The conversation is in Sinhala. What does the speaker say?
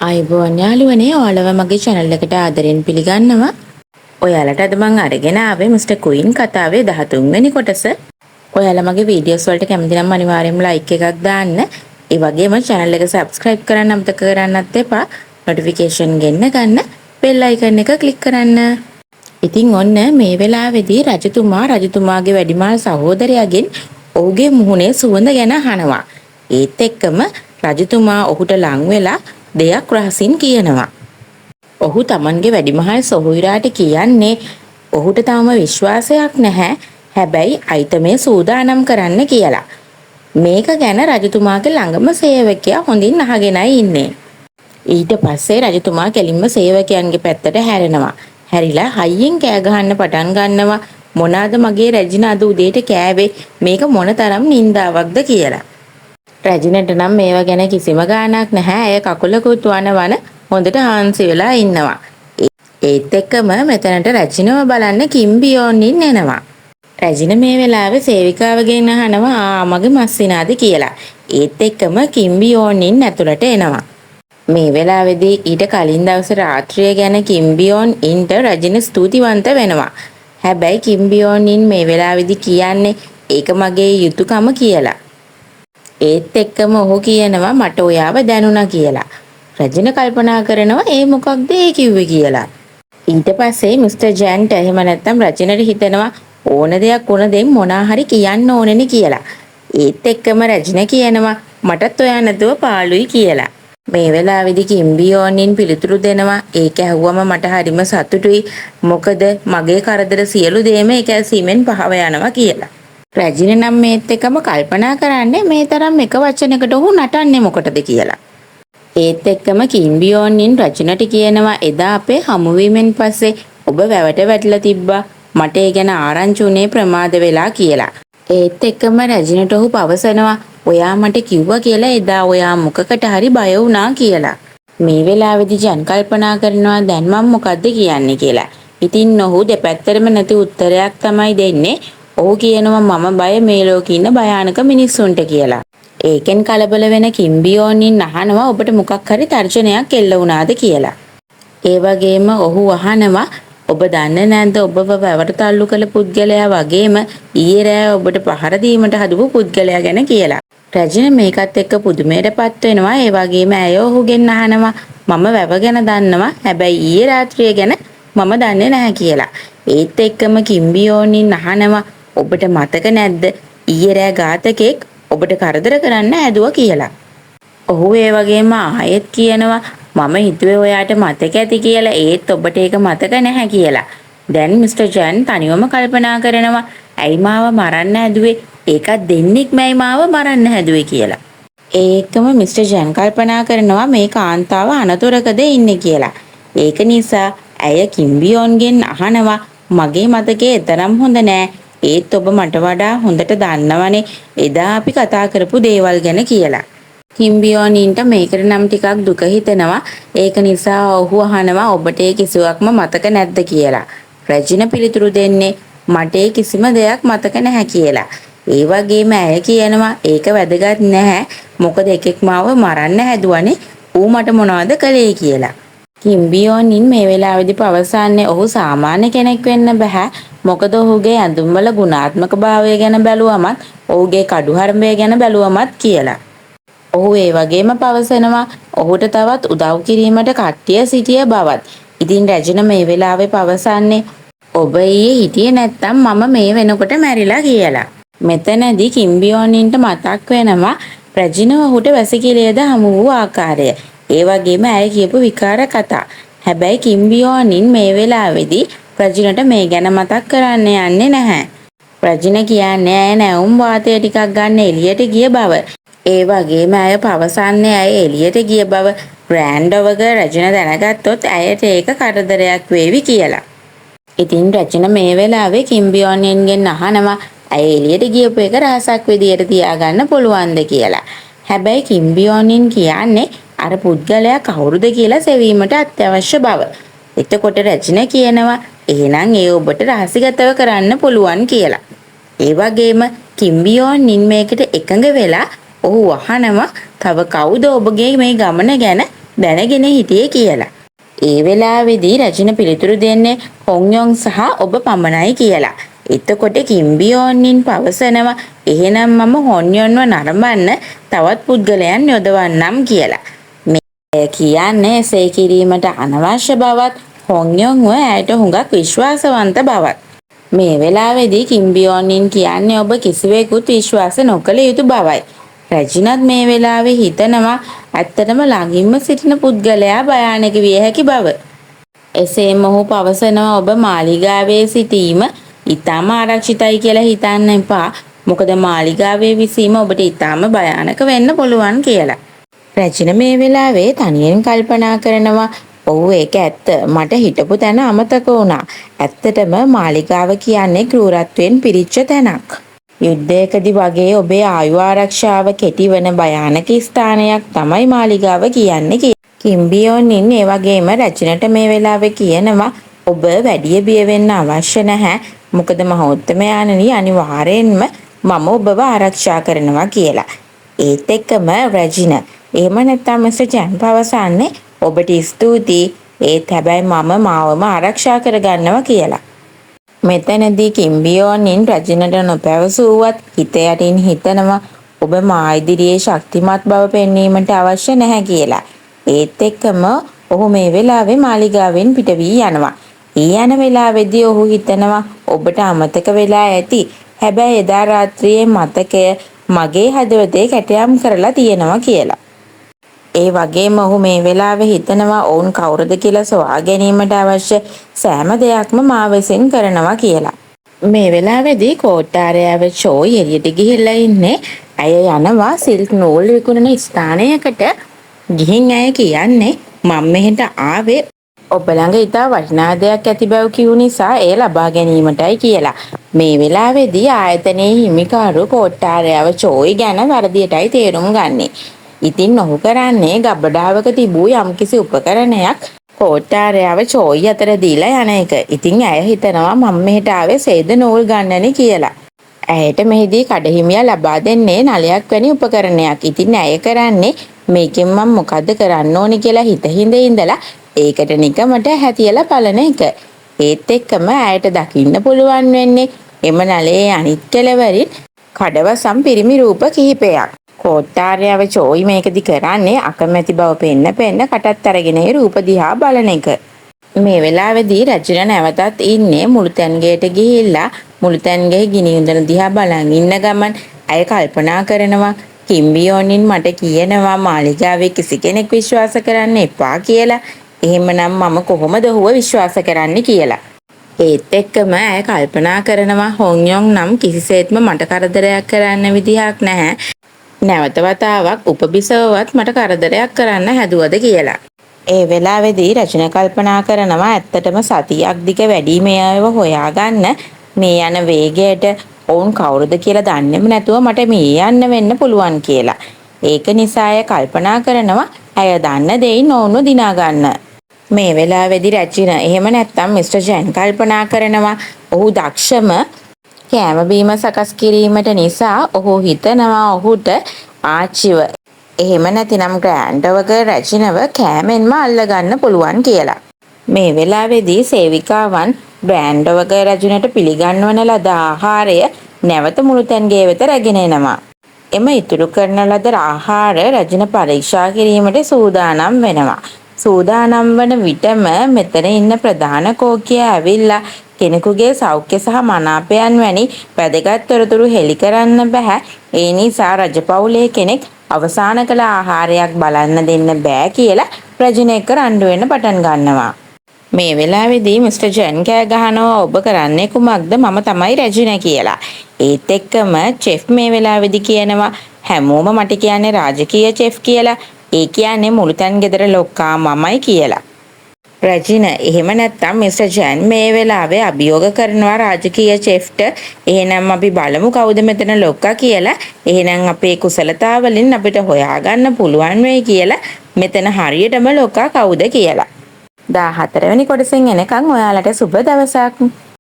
අයිබෝන් යාළුවනේ ඔයාලව මගේ channel එකට ආදරෙන් පිළිගන්නවා. ඔයාලට අද මම අරගෙන ආවේ මිස්ටර් ක්වීන් කතාවේ 13 වෙනි කොටස. ඔයාලා මගේ වීඩියෝස් වලට කැමති නම් අනිවාර්යයෙන්ම like එකක් දාන්න. ඒ වගේම channel එක subscribe කරන්න අමතක කරන්නත් එපා. notification ගෙන්න ගන්න bell icon එක click කරන්න. ඉතින් ඔන්න මේ වෙලාවේදී රජතුමාගේ වැඩිමහල් සහෝදරයාගෙන් ඔහුගේ මුහුණේ සුවඳ ගැන අහනවා. ඒත් එක්කම රජතුමා ඔහුට ලං වෙලා දෙයක් රහසින් කියනවා. ඔහු තමන්ගේ වැඩිමහල් සොහොයුරාට කියන්නේ ඔහුට තාම විශ්වාසයක් නැහැ. හැබැයි අයිතමේ සූදානම් කරන්න කියලා. මේක ගැන රජතුමාගේ ළඟම සේවකයා හොඳින් අහගෙනයි ඉන්නේ. ඊට පස්සේ රජතුමා කෙලින්ම සේවකයන්ගේ පැත්තට හැරෙනවා. හැරිලා හයියෙන් කෑ ගහන්න පටන් ගන්නවා. මොනවාද මගේ රැජිනා අද උදේට කෑවේ? මේක මොනතරම් නින්දාවක්ද කියලා. රැජිනට නම් මේවා ගැන කිසිම ගාණක් නැහැ. ඇය කකුලකුත් වනවන හොඳට හාන්සි වෙලා ඉන්නවා. ඒත් එක්කම මෙතනට රැජිනව බලන්න කිම්බියෝන්ින් එනවා. රැජින මේ වෙලාවේ සේවිකාවගෙන් අහනවා මගේ මස්සිනාද කියලා. ඒත් එක්කම කිම්බියෝන්ින් ඇතුළට එනවා. මේ වෙලාවේදී ඊට කලින් දවසේ රාත්‍රිය ගැන කිම්බියෝන් ඉන්ට රැජින ස්තුතිවන්ත වෙනවා. හැබැයි කිම්බියෝන්ින් මේ වෙලාවේදී කියන්නේ ඒක මගේ යුතුයකම කියලා. ඒත් එක්කම ඔහු කියනවා මට ඔයාව දැනුණා කියලා. රජින කල්පනා කරනවා ඒ මොකක්ද ඒ කිව්වේ කියලා. ඊට පස්සේ මිස්ටර් ජැන්ට එහෙම නැත්තම් රජිනට හිතෙනවා ඕන දෙයක් වුණ දෙන් මොනා හරි කියන්න ඕනෙනේ කියලා. ඒත් එක්කම රජින කියනවා මටත් ඔයා නැතුව පාළුයි කියලා. මේ වෙලාවේදී කිම්බියෝන්ින් පිළිතුරු දෙනවා ඒක ඇහුවම මට හරිම සතුටුයි. මොකද මගේ කරදර සියලු දේම ඒක ඇසීමෙන් පහව යනවා කියලා. රැජින නම් මේත් එක්කම කල්පනා කරන්නේ මේ තරම් එක වචනයකට ඔහු නටන්නේ මොකටද කියලා. ඒත් එක්කම කිම්බියෝන්ින් රැජිනට කියනවා එදා අපේ හමුවීමෙන් පස්සේ ඔබ වැවට වැටලා තිබ්බා. මට ඒ ගැන ආරංචි උනේ ප්‍රමාද වෙලා කියලා. ඒත් එක්කම රැජිනට ඔහු පවසනවා ඔයා මට කිව්වා කියලා එදා ඔයා මොකකට හරි බය වුණා කියලා. මේ වෙලාවේදී ජන් කල්පනා කරනවා දැන් මම මොකද්ද කියන්නේ කියලා. ඉතින් ඔහු දෙපැත්තටම නැති උත්තරයක් තමයි දෙන්නේ. ඔහු කියනවා මම බය මේ ලෝකේ ඉන්න භයානක මිනිස්සුන්ට කියලා. ඒකෙන් කලබල වෙන කිම්බියෝන්ින් අහනවා ඔබට මොකක් හරි තර්ජනයක් එල්ල වුණාද කියලා. ඒ වගේම ඔහු අහනවා ඔබ දන්නේ නැද්ද ඔබව වැවට තල්ලු කළ පුද්ගලයා වගේම ඊයේ රෑ ඔබට පහර දීමට හදපු පුද්ගලයා ගැන කියලා. රැජින මේකත් එක්ක පුදුමයටපත් වෙනවා. ඒ වගේම ඇය ඔහුගෙන් අහනවා මම වැව ගැන දන්නවා. හැබැයි ඊයේ රාත්‍රිය ගැන මම දන්නේ නැහැ කියලා. ඒත් එක්කම කිම්බියෝන්ින් අහනවා ඔබට මතක නැද්ද ඊයේ රෑ ඝාතකෙක් ඔබට කරදර කරන්න හැදුවා කියලා. ඔහු ඒ වගේම ආයෙත් කියනවා මම හිතුවේ ඔයාට මතක ඇති කියලා ඒත් ඔබට ඒක මතක නැහැ කියලා. දැන් මිස්ටර් ජන් තනියම කල්පනා කරනවා ඇයි මාව මරන්න හැදුවේ? ඒකත් දෙන්නෙක්මයි මාව මරන්න හැදුවේ කියලා. ඒකම මිස්ටර් ජන් කල්පනා කරනවා මේ කාන්තාව අනතුරකද ඉන්නේ කියලා. ඒක නිසා ඇය කිම්බියෝන්ගෙන් අහනවා මගේ මතකේ තරම් හොඳ නෑ. ඒත් ඔබ මට වඩා හොඳට දන්නවනේ එදා අපි කතා කරපු දේවල් ගැන කියලා. කිම්බියෝන්ින්ට මේකට නම් ටිකක් දුක හිතෙනවා. ඒක නිසා ඔහු අහනවා ඔබට ඒ කිසිවක්ම මතක නැද්ද කියලා. රැජින පිළිතුරු දෙන්නේ මට ඒ කිසිම දෙයක් මතක නැහැ කියලා. ඒ වගේම ඇය කියනවා ඒක වැදගත් නැහැ. මොකද එකෙක් මාව මරන්න හැදුවනේ. ඌ මට මොනවද කළේ කියලා. කිම්බියෝන්ින් මේ වෙලාවේදී පවසන්නේ ඔහු සාමාන්‍ය කෙනෙක් වෙන්න බෑ. මොකද ඔහුගේ ඇඳුම්වල ගුණාත්මක භාවය ගැන බැලුවමත් ඔහුගේ කඩුහරඹය ගැන බැලුවමත් කියලා. ඔහු ඒ වගේම පවසනවා ඔහුට තවත් උදව් කිරීමට කට්ටිය සිටිය බවත්. ඉතින් රැජින මේ වෙලාවේ පවසන්නේ ඔබ ඊයේ හිටියේ නැත්තම් මම මේ වෙනකොට මැරිලා කියලා. මෙතනදී කිම්බියෝන්ින්ට මතක් වෙනවා රැජින ඔහුට වැසිකිළියද හමු වූ ආකාරය. ඒ වගේම ඇය කියපු විකාර කතා. හැබැයි කිම්බියෝන්ින් මේ වෙලාවේදී රැජිනට මේ ගැන මතක් කරන්න යන්නේ නැහැ. රැජින කියන්නේ ඇය නැවුම් වාතය ටිකක් ගන්න එළියට ගිය බව. ඒ වගේම ඇය පවසන්නේ ඇය එළියට ගිය බව ග්‍රෑන්ඩ් රැජින දැනගත්තොත් ඇයට ඒක කරදරයක් වේවි කියලා. ඉතින් රැජින මේ වෙලාවේ කිම්බියෝන්ගෙන් අහනවා ඇය එළියට ගියපු එක රහසක් විදියට තියාගන්න පුළුවන්ද කියලා. හැබැයි කිම්බියෝන්ින් කියන්නේ අර පුද්ගලයා කවුරුද කියලා සෙවීමට අත්‍යවශ්‍ය බව. එතකොට රැජින කියනවා එහෙනම් ඒ ඔබට රහසිගතව කරන්න පුළුවන් කියලා. ඒ වගේම කිම්බියෝන්ින් මේකට එකඟ වෙලා ඔහු අහනවා තව කවුද ඔබගේ මේ ගමන ගැන දැනගෙන හිටියේ කියලා. ඒ වෙලාවේදී රැජින පිළිතුරු දෙන්නේ හොන්යොන් සහ ඔබ පමණයි කියලා. එතකොට කිම්බියෝන්නින් පවසනවා එහෙනම් මම හොන්යොන්ව නරඹන්න තවත් පුද්ගලයන් යොදවන්නම් කියලා. මේ කියන්නේ එසේ කිරීමට අනවශ්‍ය බවත් හොන්යොන්ව ඇයට හුඟක් විශ්වාසවන්ත බවත්. මේ වෙලාවේදී කිම්බියෝන්නින් කියන්නේ ඔබ කිසිවෙකුත් විශ්වාස නොකළ යුතු බවයි. රැජිනත් මේ වෙලාවේ හිතනවා ඇත්තටම ළඟින්ම සිටින පුද්ගලයා භයානක විය හැකි බව. එසේම ඔහු පවසනවා ඔබ මාලිගාවේ සිටීම ඉතාම ආරක්ෂිතයි කියලා හිතන්න එපා. මොකද මාලිගාවේ විසීම ඔබට ඉතාම භයානක වෙන්න පුළුවන් කියලා. රැජින මේ වෙලාවේ තනියෙන් කල්පනා කරනවා ඔව් ඒක ඇත්ත. මට හිටපු තැන අමතක වුණා. ඇත්තටම මාලිගාව කියන්නේ ක්‍රූරත්වයෙන් පිරිච්ච තැනක්. යුද්ධයකදී වගේ ඔබේ ආයු ආරක්ෂාව කෙටි වන භයානක ස්ථානයක් තමයි මාලිගාව කියන්නේ. කිම්බියෝන්නින් ඒ වගේම රැජිනට මේ වෙලාවේ කියනවා ඔබ වැඩි බිය වෙන්න අවශ්‍ය නැහැ. මොකද මහෝත්තමයාණනි අනිවාර්යෙන්ම මම ඔබව ආරක්ෂා කරනවා කියලා. ඒත් එක්කම රැජින එහෙම නැත්නම් මිස්ටර් ජැන් පවසන්නේ ඔබට ස්තුතියි. ඒත් හැබැයි මම මාවම ආරක්ෂා කරගන්නවා කියලා. මෙතනදී කිම්බියෝන්නින් රැජිනට නොපැවසුවත් හිත යටින් හිතනවා ඔබ මා ඉදිරියේ ශක්තිමත් බව පෙන්වීමට අවශ්‍ය නැහැ කියලා. ඒත් එක්කම ඔහු මේ වෙලාවේ මාලිගාවෙන් පිට වී යනවා. යන වෙලාවේදී ඔහු හිතනවා ඔබට අමතක වෙලා ඇති. හැබැයි එදා රාත්‍රියේ මතකය මගේ හදවතේ කැටයම් කරලා තියෙනවා කියලා. ඒ වගේම ඔහු මේ වෙලාවේ හිතනවා ඔවුන් කවුරුද කියලා සොයා ගැනීමට අවශ්‍ය සෑම දෙයක්ම මා විසින් කරනවා කියලා. මේ වෙලාවේදී කෝට්ටාරයව චෝයි එළියට ගිහිල්ලා ඉන්නේ. ඇය යනවා සිල්ක් නූල් විකුණන ස්ථානයකට. ගිහින් ඇය කියන්නේ මම මෙහෙට ආවේ ඔබ ළඟ ඉතා වටිනා දෙයක් ඇති බව කියු නිසා එය ලබා ගැනීමටයි කියලා. මේ වෙලාවේදී ආයතනයේ හිමිකාරු කෝට්ටාරයව චෝයි ගැන වරදියටයි තේරුම් ගන්නේ. ඉතින් ඔහු කරන්නේ ගබඩාවක තිබූ යම්කිසි උපකරණයක් කෝට්ටාරයව චෝයි අතර දීලා යන එක. ඉතින් ඇය හිතනවා මම මෙහෙට ආවේ සේද නූල් ගන්නනේ කියලා. ඇයට මෙහිදී කඩහිමියා ලබා දෙන්නේ නලයක් වැනි උපකරණයක්. ඉතින් ඇය කරන්නේ මේකෙන් මම මොකද්ද කරන්න ඕනි කියලා හිත ඉඳලා ඒකට නිකමට හැතියලා බලන එක. ඒත් එක්කම ඇයට දකින්න පුළුවන් වෙන්නේ එම නලයේ අනිත් කෙළවරින් කඩවසම් පිරිමි රූප කිහිපයක්. කෝට්ටාරයව චෝයි මේකදි කරන්නේ අකමැති බව පෙන්න කටත් අරගෙන ඒ රූප දිහා බලන එක. මේ වෙලාවේදී රැජින නැවතත් ඉන්නේ මුළුතැන්ගේට ගිහිල්ලා මුළුතැන්ගේ ගිනි උඳන දිහා බලන් ඉන්න ගමන් ඇය කල්පනා කරනවා කිම්බියෝන්නින් මට කියනවා මාලිගාවේ කිසි කෙනෙක් විශ්වාස කරන්න එපා කියලා. එහෙමනම් මම කොහොමද ඔහුව විශ්වාස කරන්නේ කියලා. ඒත් එක්කම ඇය කල්පනා කරනවා හොන්යොන් නම් කිසිසේත්ම මට කරදරයක් කරන්න විදිහක් නැහැ. නැවත වතාවක් උපබිසවවත් මට කරදරයක් කරන්න හැදුවද කියලා. ඒ වෙලාවේදී රචන කල්පනා කරනවා ඇත්තටම සතියක් දිග වැඩිමේ අයව හොයාගන්න මේ යන වේගයට ඔවුන් කවුරුද කියලා දන්නේම නැතුව මට මේ යන්න වෙන්න පුළුවන් කියලා. ඒක නිසා අය කල්පනා කරනවා ඇය දන්න දෙයින් ඔවුන්ව දිනා ගන්න. මේ වෙලාවේදී රචින එහෙම නැත්නම් මිස්ටර් ජැන් කල්පනා කරනවා ඔහු දක්ෂම කෑම බීම සකස් කිරීමට නිසා ඔහු හිතනවා ඔහුට ආච්චිව එහෙම නැතිනම් ග්‍රෑන්ඩ්වක රැජිනව කෑමෙන්ම අල්ලගන්න පුළුවන් කියලා. මේ වෙලාවේදී සේවිකාවන් ග්‍රෑන්ඩ්වක රැජිනට පිළිගන්වන ලද ආහාරය නැවත මුළුතැන්ගේ වෙත රැගෙන එනවා. එම ඉතුරු කරන ලද ආහාර රැජින පරීක්ෂා කිරීමට සූදානම් වෙනවා. සූදානම් වන විටම මෙතන ඉන්න ප්‍රධාන කෝකිය ඇවිල්ලා කෙනෙකුගේ සෞඛ්‍ය සහ මනාපයන් වැනි වැදගත් තොරතුරු හෙළි කරන්න බෑ. ඒ නිසා රජපෞලේ කෙනෙක් අවසාන කළ ආහාරයක් බලන්න දෙන්න බෑ කියලා රැජින එක්ක රණ්ඩු වෙන්න පටන් ගන්නවා. මේ වෙලාවේදී මිස්ටර් ජැන් කෑ ගහනවා ඔබ කරන්නේ කුමක්ද මම තමයි රැජින කියලා. ඒත් එක්කම චෙෆ් මේ වෙලාවේදී කියනවා හැමෝම මට කියන්නේ රාජකීය චෙෆ් කියලා. ඒ කියන්නේ මුළුතැන් ගෙදර ලොක්කා මමයි කියලා. රැජින එහෙම නැත්නම් මිස්ටර් ජැන් මේ වෙලාවේ අභියෝග කරනවා රාජකීය චෙෆ්ට. එහෙනම් අපි බලමු කවුද මෙතන ලොක්කා කියලා. එහෙනම් අපේ කුසලතාවලින් අපිට හොයාගන්න පුළුවන් වෙයි කියලා මෙතන හරියටම ලොක්කා කවුද කියලා. 14 වෙනි කොටසෙන් එනකන් ඔයාලට සුබ දවසක්.